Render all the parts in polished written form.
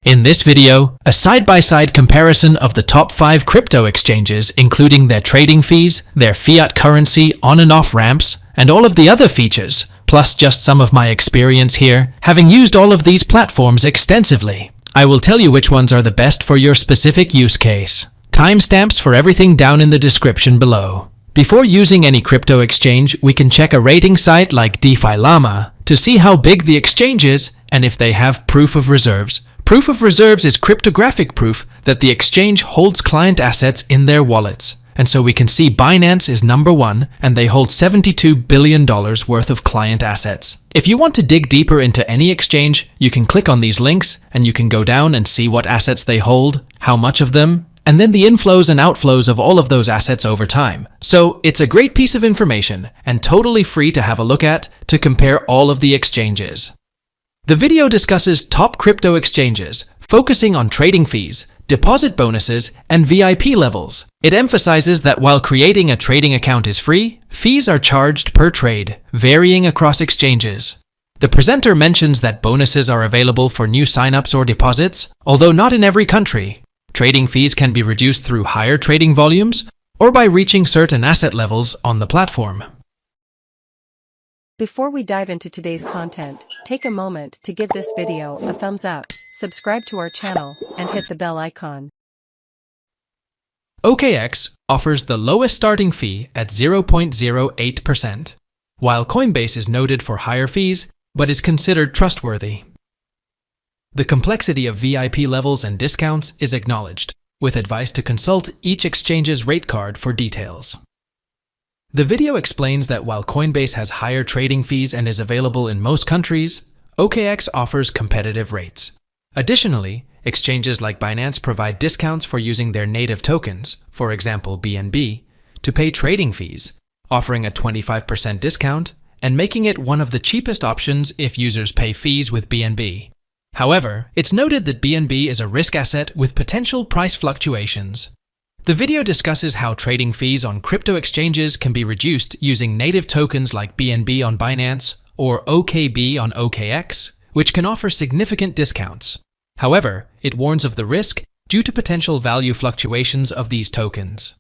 In this video, a side-by-side comparison of the top 5 crypto exchanges, including their trading fees, their fiat currency on and off ramps, and all of the other features, plus just some of my experience here, having used all of these platforms extensively. I will tell you which ones are the best for your specific use case. Timestamps for everything down in the description below. Before using any crypto exchange, we can check a rating site like DeFi Llama to see how big the exchange is and if they have proof of reserves. Proof of reserves is cryptographic proof that the exchange holds client assets in their wallets. And so we can see Binance is number 1 and they hold $72 billion worth of client assets. If you want to dig deeper into any exchange, you can click on these links and you can go down and see what assets they hold, how much of them, and then the inflows and outflows of all of those assets over time. So it's a great piece of information and totally free to have a look at to compare all of the exchanges. The video discusses top crypto exchanges, focusing on trading fees, deposit bonuses, and VIP levels. It emphasizes that while creating a trading account is free, fees are charged per trade, varying across exchanges. The presenter mentions that bonuses are available for new signups or deposits, although not in every country. Trading fees can be reduced through higher trading volumes or by reaching certain asset levels on the platform. Before we dive into today's content, take a moment to give this video a thumbs up, subscribe to our channel, and hit the bell icon. OKX offers the lowest starting fee at 0.08%, while Coinbase is noted for higher fees but is considered trustworthy. The complexity of VIP levels and discounts is acknowledged, with advice to consult each exchange's rate card for details. The video explains that while Coinbase has higher trading fees and is available in most countries, OKX offers competitive rates. Additionally, exchanges like Binance provide discounts for using their native tokens, for example BNB, to pay trading fees, offering a 25% discount and making it one of the cheapest options if users pay fees with BNB. However, it's noted that BNB is a risk asset with potential price fluctuations. The video discusses how trading fees on crypto exchanges can be reduced using native tokens like BNB on Binance or OKB on OKX, which can offer significant discounts. However, it warns of the risk due to potential value fluctuations of these tokens.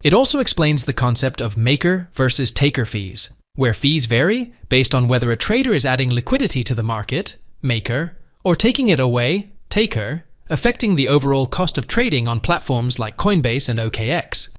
It also explains the concept of maker versus taker fees, where fees vary based on whether a trader is adding liquidity to the market, maker, or taking it away, taker, affecting the overall cost of trading on platforms like Coinbase and OKX.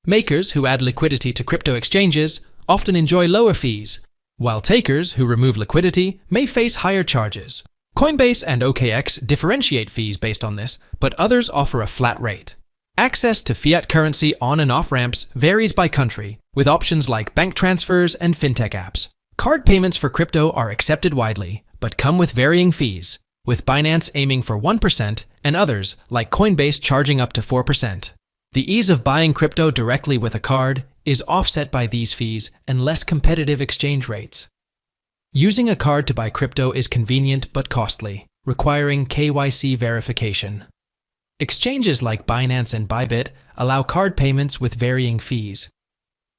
Makers who add liquidity to crypto exchanges often enjoy lower fees, while takers who remove liquidity may face higher charges. Coinbase and OKX differentiate fees based on this, but others offer a flat rate. Access to fiat currency on and off ramps varies by country, with options like bank transfers and fintech apps. Card payments for crypto are accepted widely, but come with varying fees, with Binance aiming for 1% and others, like Coinbase, charging up to 4%. The ease of buying crypto directly with a card is offset by these fees and less competitive exchange rates. Using a card to buy crypto is convenient but costly, requiring KYC verification. Exchanges like Binance and Bybit allow card payments with varying fees.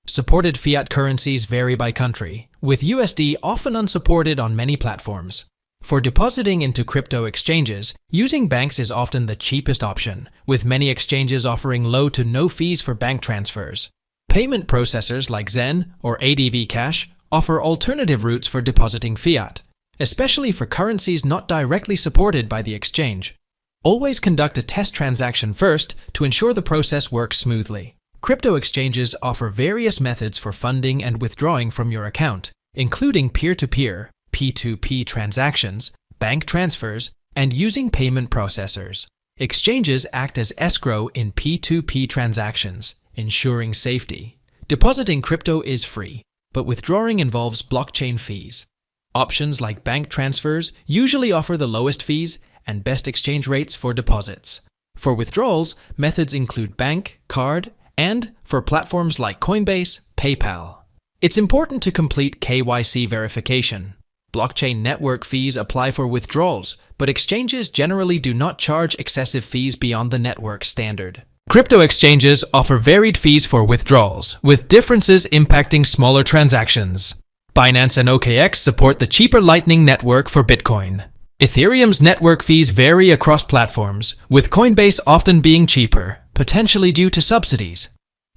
Supported fiat currencies vary by country, with USD often unsupported on many platforms. For depositing into crypto exchanges, using banks is often the cheapest option, with many exchanges offering low to no fees for bank transfers. Payment processors like Zen or ADV Cash offer alternative routes for depositing fiat, especially for currencies not directly supported by the exchange. Always conduct a test transaction first to ensure the process works smoothly. Crypto exchanges offer various methods for funding and withdrawing from your account, including peer-to-peer, P2P transactions, bank transfers, and using payment processors. Exchanges act as escrow in P2P transactions, ensuring safety. Depositing crypto is free, but withdrawing involves blockchain fees. Options like bank transfers usually offer the lowest fees and best exchange rates for deposits. For withdrawals, methods include bank, card, and, for platforms like Coinbase, PayPal. It's important to complete KYC verification. Blockchain network fees apply for withdrawals, but exchanges generally do not charge excessive fees beyond the network standard. Crypto exchanges offer varied fees for withdrawals, with differences impacting smaller transactions. Binance and OKX support the cheaper Lightning Network for Bitcoin. Ethereum's network fees vary across platforms, with Coinbase often being cheaper, potentially due to subsidies.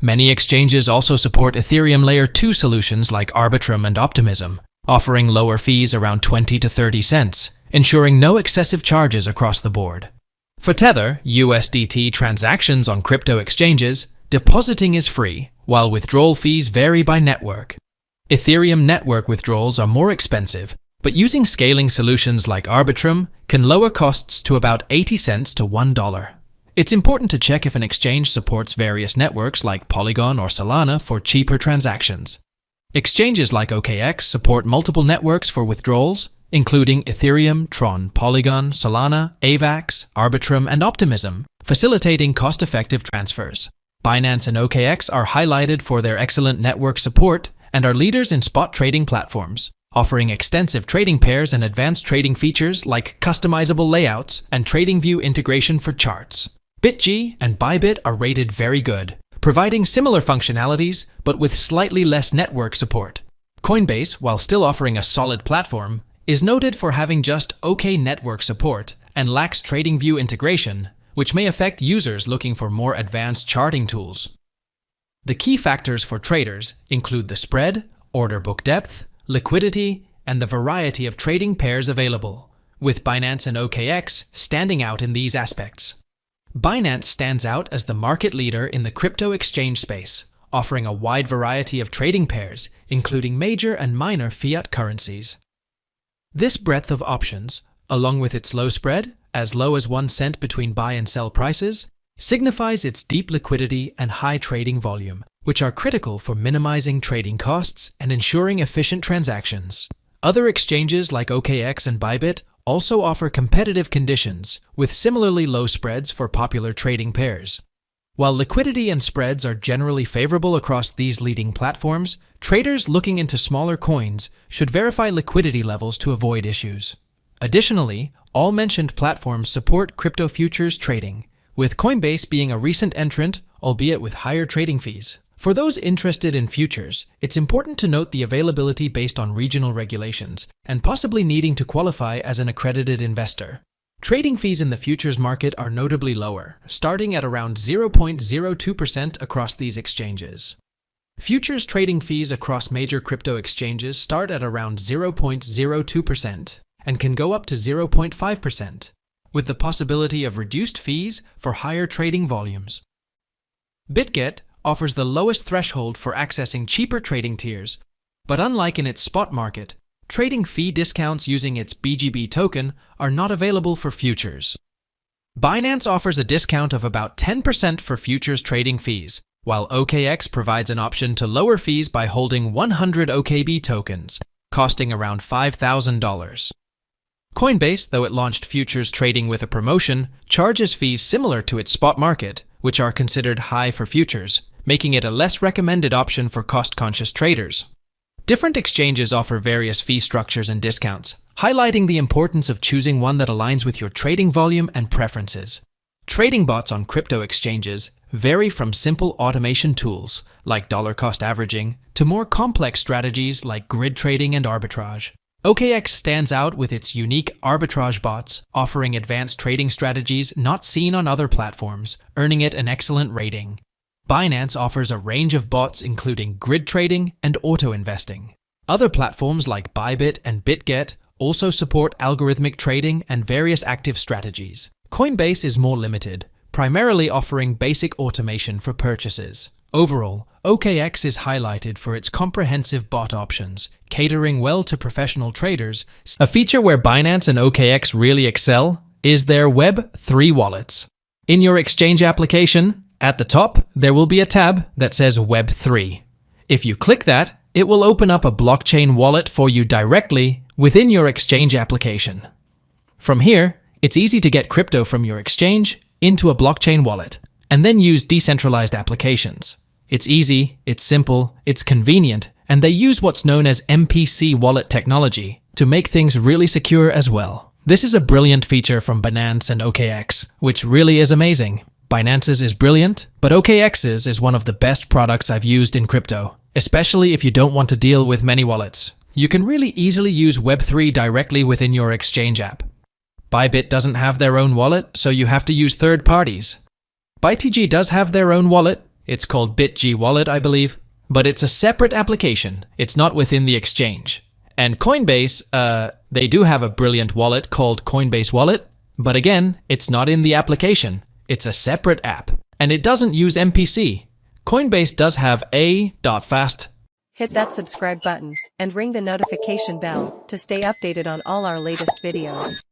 Many exchanges also support Ethereum Layer 2 solutions like Arbitrum and Optimism, offering lower fees around 20 to 30 cents, ensuring no excessive charges across the board. For Tether, USDT transactions on crypto exchanges, depositing is free, while withdrawal fees vary by network. Ethereum network withdrawals are more expensive, but using scaling solutions like Arbitrum can lower costs to about 80 cents to $1. It's important to check if an exchange supports various networks like Polygon or Solana for cheaper transactions. Exchanges like OKX support multiple networks for withdrawals, including Ethereum, Tron, Polygon, Solana, AVAX, Arbitrum, and Optimism, facilitating cost-effective transfers. Binance and OKX are highlighted for their excellent network support and are leaders in spot trading platforms, offering extensive trading pairs and advanced trading features like customizable layouts and TradingView integration for charts. BitG and Bybit are rated very good, providing similar functionalities but with slightly less network support. Coinbase, while still offering a solid platform, is noted for having just okay network support and lacks TradingView integration, which may affect users looking for more advanced charting tools. The key factors for traders include the spread, order book depth, liquidity, and the variety of trading pairs available, with Binance and OKX standing out in these aspects. Binance stands out as the market leader in the crypto exchange space, offering a wide variety of trading pairs, including major and minor fiat currencies. This breadth of options, along with its low spread, as low as 1 cent between buy and sell prices, signifies its deep liquidity and high trading volume, which are critical for minimizing trading costs and ensuring efficient transactions. Other exchanges like OKX and Bybit also offer competitive conditions with similarly low spreads for popular trading pairs. While liquidity and spreads are generally favorable across these leading platforms, traders looking into smaller coins should verify liquidity levels to avoid issues. Additionally, all mentioned platforms support crypto futures trading, with Coinbase being a recent entrant, albeit with higher trading fees. For those interested in futures, it's important to note the availability based on regional regulations and possibly needing to qualify as an accredited investor. Trading fees in the futures market are notably lower, starting at around 0.02% across these exchanges. Futures trading fees across major crypto exchanges start at around 0.02% and can go up to 0.5%, with the possibility of reduced fees for higher trading volumes. BitGet offers the lowest threshold for accessing cheaper trading tiers, but unlike in its spot market, trading fee discounts using its BGB token are not available for futures. Binance offers a discount of about 10% for futures trading fees, while OKX provides an option to lower fees by holding 100 OKB tokens, costing around $5,000. Coinbase, though it launched futures trading with a promotion, charges fees similar to its spot market, which are considered high for futures, making it a less recommended option for cost-conscious traders. Different exchanges offer various fee structures and discounts, highlighting the importance of choosing one that aligns with your trading volume and preferences. Trading bots on crypto exchanges vary from simple automation tools, like dollar cost averaging, to more complex strategies like grid trading and arbitrage. OKX stands out with its unique arbitrage bots, offering advanced trading strategies not seen on other platforms, earning it an excellent rating. Binance offers a range of bots including grid trading and auto-investing. Other platforms like Bybit and BitGet also support algorithmic trading and various active strategies. Coinbase is more limited, primarily offering basic automation for purchases. Overall, OKX is highlighted for its comprehensive bot options, catering well to professional traders. A feature where Binance and OKX really excel is their Web3 wallets. In your exchange application, at the top, there will be a tab that says Web3. If you click that, it will open up a blockchain wallet for you directly within your exchange application. From here, it's easy to get crypto from your exchange into a blockchain wallet, and then use decentralized applications. It's easy, it's simple, it's convenient, and they use what's known as MPC wallet technology to make things really secure as well. This is a brilliant feature from Binance and OKX, which really is amazing. Binance's is brilliant, but OKX's is one of the best products I've used in crypto, especially if you don't want to deal with many wallets. You can really easily use Web3 directly within your exchange app. Bybit doesn't have their own wallet, so you have to use third parties. ByTG does have their own wallet. It's called BitG Wallet, I believe. But it's a separate application. It's not within the exchange. And Coinbase, they do have a brilliant wallet called Coinbase Wallet. But again, it's not in the application. It's a separate app. And it doesn't use MPC. Coinbase does have A.Fast. Hit that subscribe button and ring the notification bell to stay updated on all our latest videos.